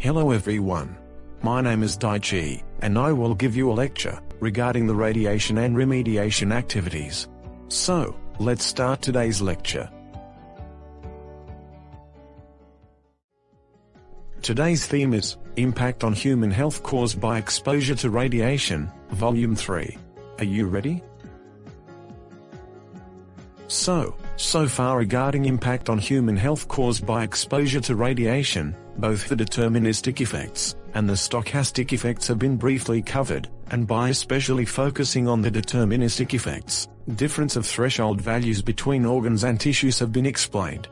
Hello everyone. My name is Daichi, and I will give you a lecture regarding the radiation and remediation activities. So, let's start today's lecture. Today's theme is Impact on Human Health Caused by Exposure to Radiation, Volume 3. Are you ready? So far regarding impact on human health caused by exposure to radiation, both the deterministic effects and the stochastic effects have been briefly covered, and by especially focusing on the deterministic effects, difference of threshold values between organs and tissues have been explained.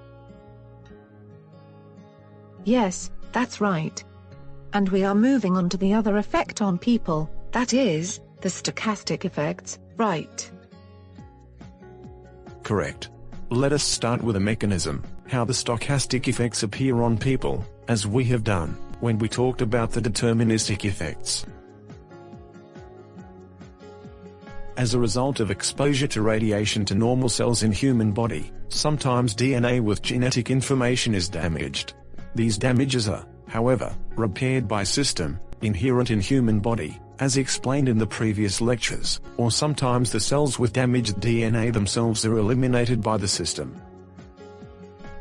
Yes, that's right. And we are moving on to the other effect on people, that is, the stochastic effects, right? Correct. Let us start with a mechanism, how the stochastic effects appear on people, as we have done when we talked about the deterministic effects. As a result of exposure to radiation to normal cells in human body, sometimes DNA with genetic information is damaged. These damages are, however, repaired by system inherent in human body, as explained in the previous lectures, or sometimes the cells with damaged DNA themselves are eliminated by the system.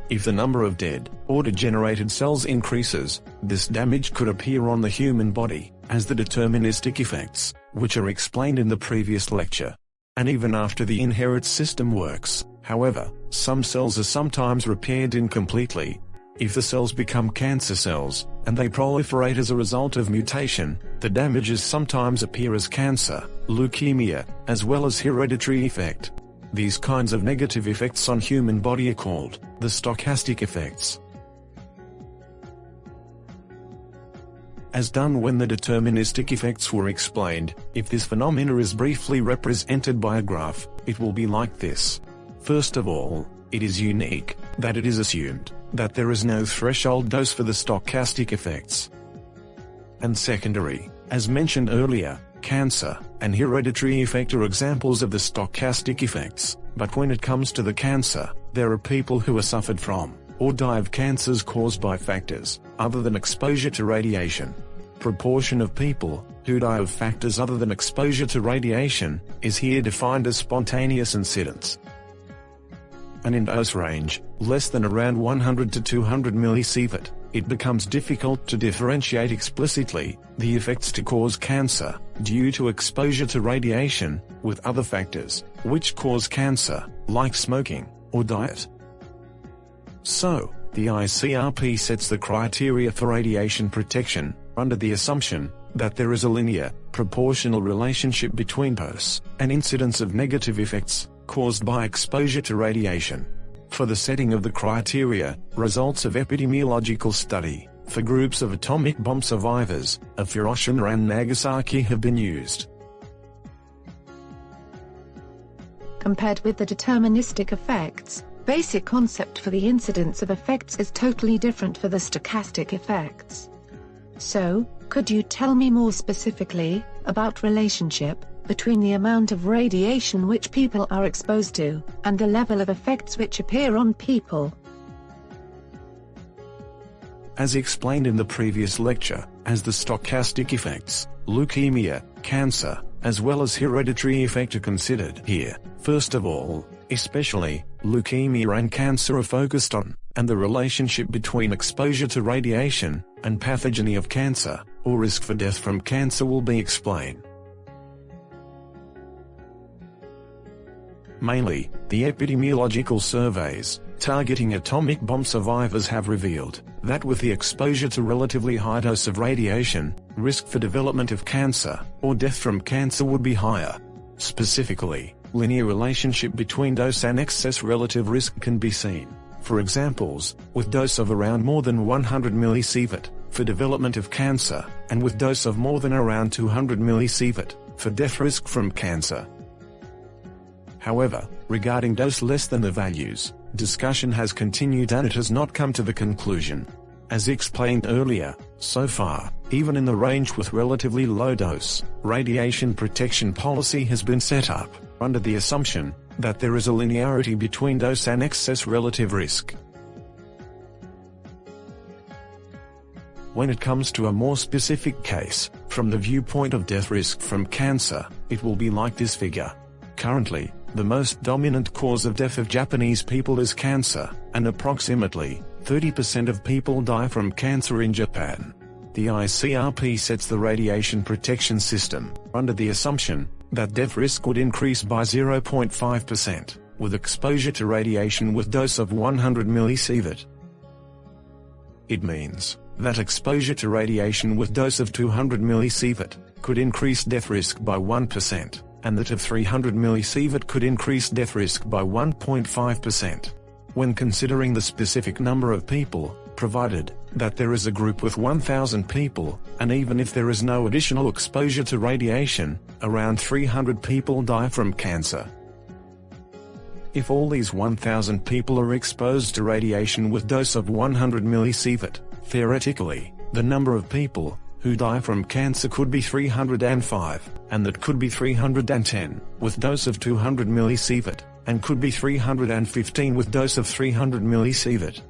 If the number of dead or degenerated cells increases, this damage could appear on the human body, as the deterministic effects, which are explained in the previous lecture. And even after the inherit system works, however, some cells are sometimes repaired incompletely. If the cells become cancer cells, and they proliferate as a result of mutation, the damages sometimes appear as cancer, leukemia, as well as hereditary effect. These kinds of negative effects on human body are called the stochastic effects. As done when the deterministic effects were explained, if this phenomena is briefly represented by a graph, it will be like this. First of all, it is unique that it is assumed that there is no threshold dose for the stochastic effects. And secondary, as mentioned earlier, cancer and hereditary effect are examples of the stochastic effects, but when it comes to the cancer, there are people who have suffered from or die of cancers caused by factors other than exposure to radiation. Proportion of people who die of factors other than exposure to radiation is here defined as spontaneous incidence. And in dose range, less than around 100 to 200 millisievert, it becomes difficult to differentiate explicitly the effects to cause cancer due to exposure to radiation with other factors which cause cancer, like smoking or diet. So, the ICRP sets the criteria for radiation protection under the assumption that there is a linear, proportional relationship between dose and incidence of negative effects caused by exposure to radiation. For the setting of the criteria, results of epidemiological study for groups of atomic bomb survivors of Hiroshima and Nagasaki have been used. Compared with the deterministic effects, basic concept for the incidence of effects is totally different for the stochastic effects. So, could you tell me more specifically about relationship between the amount of radiation which people are exposed to, and the level of effects which appear on people? As explained in the previous lecture, as the stochastic effects, leukemia, cancer, as well as hereditary effect are considered here. First of all, especially, leukemia and cancer are focused on, and the relationship between exposure to radiation and pathogeny of cancer, or risk for death from cancer will be explained. Mainly, the epidemiological surveys targeting atomic bomb survivors have revealed that with the exposure to relatively high dose of radiation, risk for development of cancer or death from cancer would be higher. Specifically, linear relationship between dose and excess relative risk can be seen, for examples, with dose of around more than 100 millisievert for development of cancer, and with dose of more than around 200 millisievert for death risk from cancer. However, regarding dose less than the values, discussion has continued and it has not come to the conclusion. As explained earlier, so far, even in the range with relatively low dose, radiation protection policy has been set up under the assumption that there is a linearity between dose and excess relative risk. When it comes to a more specific case, from the viewpoint of death risk from cancer, it will be like this figure. Currently, the most dominant cause of death of Japanese people is cancer, and approximately 30% of people die from cancer in Japan. The ICRP sets the radiation protection system under the assumption that death risk would increase by 0.5% with exposure to radiation with dose of 100 mSv. It means that exposure to radiation with dose of 200 mSv could increase death risk by 1%, and that of 300 mSv could increase death risk by 1.5%. When considering the specific number of people, provided that there is a group with 1,000 people, and even if there is no additional exposure to radiation, around 300 people die from cancer. If all these 1,000 people are exposed to radiation with dose of 100 mSv, theoretically, the number of people who die from cancer could be 305, and that could be 310, with dose of 200 mSv, and could be 315 with dose of 300 mSv.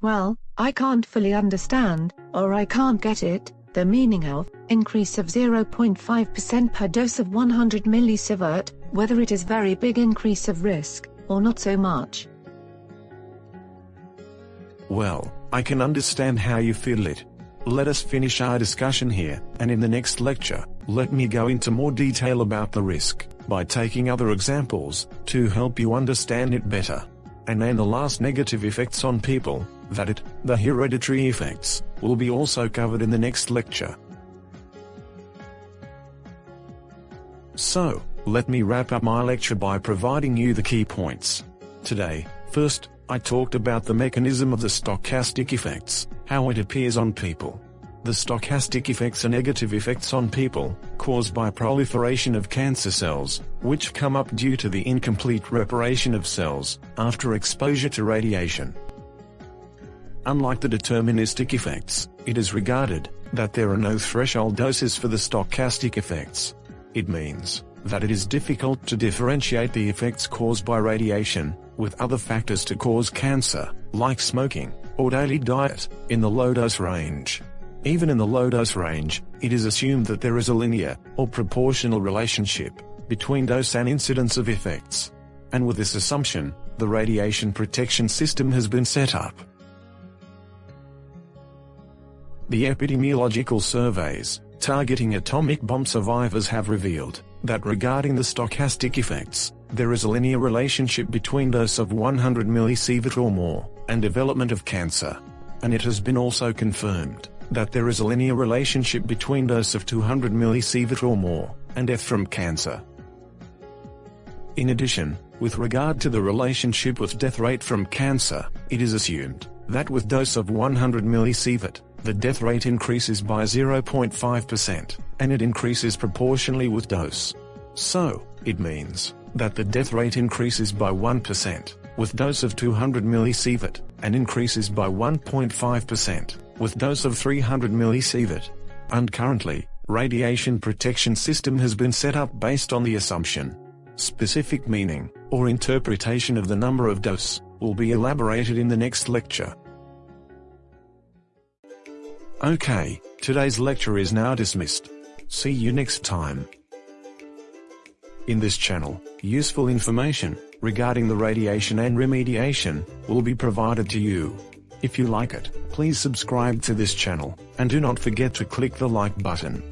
Well, I can't fully understand, or I can't get it, the meaning of increase of 0.5% per dose of 100 mSv, whether it is very big increase of risk, or not so much. Well, I can understand how you feel it. Let us finish our discussion here, and in the next lecture, let me go into more detail about the risk, by taking other examples, to help you understand it better. And then the last negative effects on people, the hereditary effects, will be also covered in the next lecture. So, let me wrap up my lecture by providing you the key points. Today, first, I talked about the mechanism of the stochastic effects, how it appears on people. The stochastic effects are negative effects on people, caused by proliferation of cancer cells, which come up due to the incomplete reparation of cells, after exposure to radiation. Unlike the deterministic effects, it is regarded that there are no threshold doses for the stochastic effects. It means that it is difficult to differentiate the effects caused by radiation, with other factors to cause cancer, like smoking, or daily diet, in the low-dose range. Even in the low-dose range, it is assumed that there is a linear, or proportional relationship, between dose and incidence of effects. And with this assumption, the radiation protection system has been set up. The epidemiological surveys, targeting atomic bomb survivors have revealed that regarding the stochastic effects, there is a linear relationship between dose of 100 mSv or more, and development of cancer. And it has been also confirmed that there is a linear relationship between dose of 200 mSv or more, and death from cancer. In addition, with regard to the relationship with death rate from cancer, it is assumed that with dose of 100 mSv, the death rate increases by 0.5%, and it increases proportionally with dose. So, it means that the death rate increases by 1%, with dose of 200 mSv, and increases by 1.5%, with dose of 300 mSv. And currently, radiation protection system has been set up based on the assumption. Specific meaning, or interpretation of the number of dose, will be elaborated in the next lecture. Okay, today's lecture is now dismissed. See you next time. In this channel, useful information regarding the radiation and remediation will be provided to you. If you like it, please subscribe to this channel, and do not forget to click the like button.